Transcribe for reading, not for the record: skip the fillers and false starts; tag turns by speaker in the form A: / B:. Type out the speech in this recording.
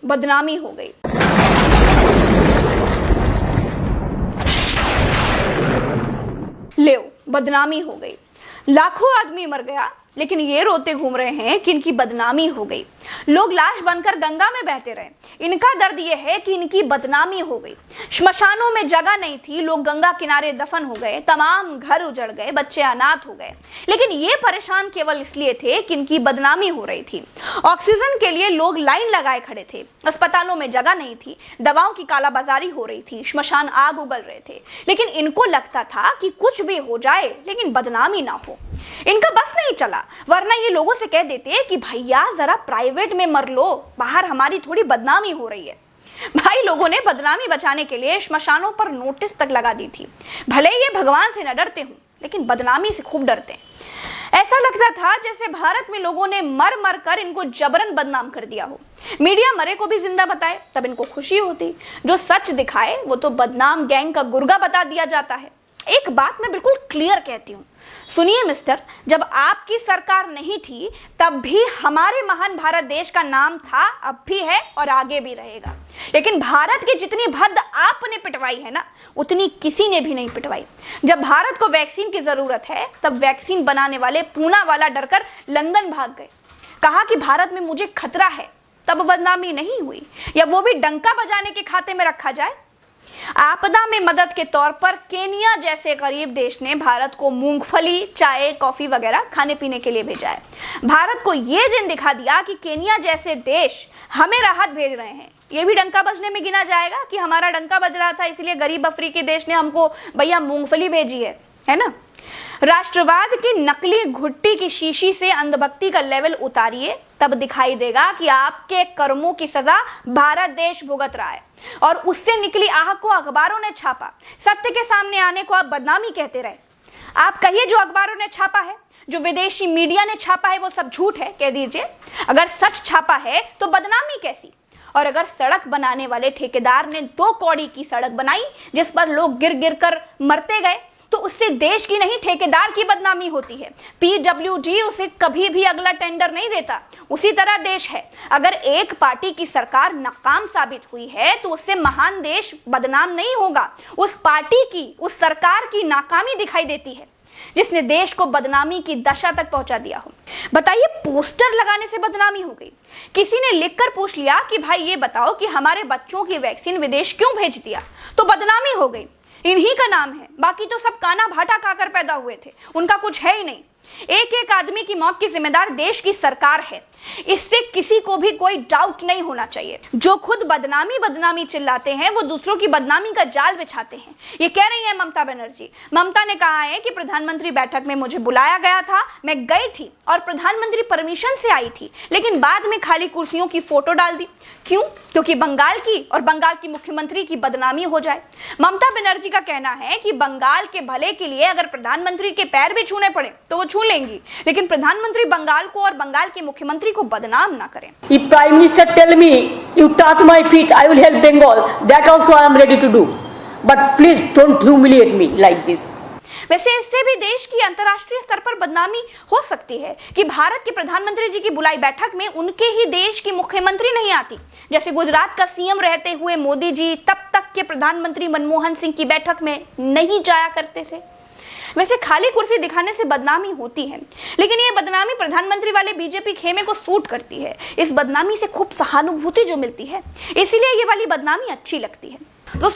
A: बदनामी हो गई। ले बदनामी हो गई। लाखों आदमी मर गया, लेकिन ये रोते घूम रहे हैं कि इनकी बदनामी हो गई। लोग लाश बनकर गंगा में बहते रहे, इनका दर्द ये है कि इनकी बदनामी हो गई। श्मशानों में जगह नहीं थी, लोग गंगा किनारे दफन हो गए, तमाम घर उजड़ गए, बच्चे अनाथ हो गए। लेकिन ये परेशान केवल इसलिए थे कि इनकी बदनामी हो रही थी। ऑक्सीजन के लिए लोग लाइन लगाए खड़े थे, अस्पतालों में जगह नहीं थी, दवाओं की कालाबाजारी हो रही थी, श्मशान आग उगल रहे थे। लेकिन इनको लगता था कि कुछ भी हो जाए लेकिन बदनामी ना हो। इनका बस नहीं चला, वरना ये लोगों से कह देते कि भैया जरा प्राइवेट में मर लो, बाहर हमारी थोड़ी बदनामी हो रही है। भाई लोगों ने बदनामी बचाने के लिए श्मशानों पर नोटिस तक लगा दी थी। भले ये भगवान से न डरते हों, लेकिन बदनामी से खूब डरते हैं। ऐसा लगता था जैसे भारत में लोगों ने मर मर कर इनको जबरन बदनाम कर दिया हो। मीडिया मरे को भी जिंदा बताए तब इनको खुशी होती, जो सच दिखाए वो तो बदनाम गैंग का गुर्गा बता दिया जाता है। एक बात मैं बिल्कुल क्लियर कहती हूँ, सुनिए मिस्टर, जब आपकी सरकार नहीं थी तब भी हमारे महान भारत देश का नाम था, अब भी है और आगे भी रहेगा। लेकिन भारत की जितनी भद्द आपने पिटवाई है ना, उतनी किसी ने भी नहीं पिटवाई। जब भारत को वैक्सीन की जरूरत है तब वैक्सीन बनाने वाले पूना वाला डरकर लंदन भाग गए, कहा कि भारत में मुझे खतरा है, तब बदनामी नहीं हुई। या वो भी डंका बजाने के खाते में रखा जाए। आपदा में मदद के तौर पर केनिया जैसे गरीब देश ने भारत को मूंगफली, चाय, कॉफी वगैरह खाने पीने के लिए भेजा है। भारत को यह दिन दिखा दिया कि केनिया जैसे देश हमें राहत भेज रहे हैं। ये भी डंका बजने में गिना जाएगा कि हमारा डंका बज रहा था इसलिए गरीब अफ्रीकी देश ने हमको भैया मूंगफली भेजी है ना। राष्ट्रवाद की नकली घुट्टी की शीशी से अंधभक्ति का लेवल उतारिए, तब दिखाई देगा कि आपके कर्मों की सजा भारत देश भुगत रहा है। और उससे निकली आह को अखबारों ने छापा, सत्य के सामने आने को आप बदनामी कहते रहे। आप कहिए जो अखबारों ने छापा है, जो विदेशी मीडिया ने छापा है, वो सब झूठ है, कह दीजिए। अगर सच छापा है तो बदनामी कैसी? और अगर सड़क बनाने वाले ठेकेदार ने 2 कौड़ी की सड़क बनाई जिस पर लोग गिर गिर कर मरते गए, तो उससे देश की नहीं ठेकेदार की बदनामी होती है। PWD उसे कभी भी अगला टेंडर नहीं देता। उसी तरह देश है, अगर एक पार्टी की सरकार नाकाम साबित हुई है तो उससे महान देश बदनाम नहीं होगा। उस पार्टी की, उस सरकार की नाकामी दिखाई देती है जिसने देश को बदनामी की दशा तक पहुंचा दिया हो। बताइए, पोस्टर लगाने से बदनामी हो गई? किसी ने लिखकर पूछ लिया कि भाई ये बताओ कि हमारे बच्चों की वैक्सीन विदेश क्यों भेज दिया, तो बदनामी हो गई। इन्हीं का नाम है, बाकी तो सब काना भाटा खाकर पैदा हुए थे, उनका कुछ है ही नहीं। एक एक आदमी की मौत की जिम्मेदार देश की सरकार है, इससे किसी को भी कोई डाउट नहीं होना चाहिए। जो खुद बदनामी चिल्लाते हैं वो दूसरों की बदनामी का जाल बिछाते हैं। ये कह रही है ममता बनर्जी। ममता ने कहा है कि प्रधानमंत्री बैठक में मुझे बुलाया गया था, मैं गई थी और प्रधानमंत्री परमिशन से आई थी, लेकिन बाद में खाली कुर्सियों की फोटो डाल दी। क्यों? क्योंकि बंगाल की और बंगाल की मुख्यमंत्री की बदनामी हो जाए। ममता बनर्जी का कहना है कि बंगाल के भले के लिए अगर प्रधानमंत्री के पैर भी छूने पड़े तो वो छू लेंगी, लेकिन प्रधानमंत्री बंगाल को और बंगाल के मुख्यमंत्री को बदनाम ना करें।
B: If Prime Minister tell me you touch my feet, I will help Bengal. That also I am ready to do. But please don't humiliate me like this.
A: वैसे इससे भी देश की अंतर्राष्ट्रीय स्तर पर बदनामी हो सकती है कि भारत के प्रधानमंत्री जी की बुलाई बैठक में उनके ही देश की मुख्यमंत्री नहीं आती। जैसे गुजरात का सीएम रहते हुए मोदी जी तब तक के प्रधानमंत्री मनमोहन सिंह की बैठक में नहीं जाया करते थे। वैसे खाली कुर्सी दिखाने से बदनामी होती है, लेकिन ये बदनामी प्रधानमंत्री वाले बीजेपी खेमे को सूट करती है। इस बदनामी से खूब सहानुभूति जो मिलती है, इसीलिए ये वाली बदनामी अच्छी लगती है। दोस्तों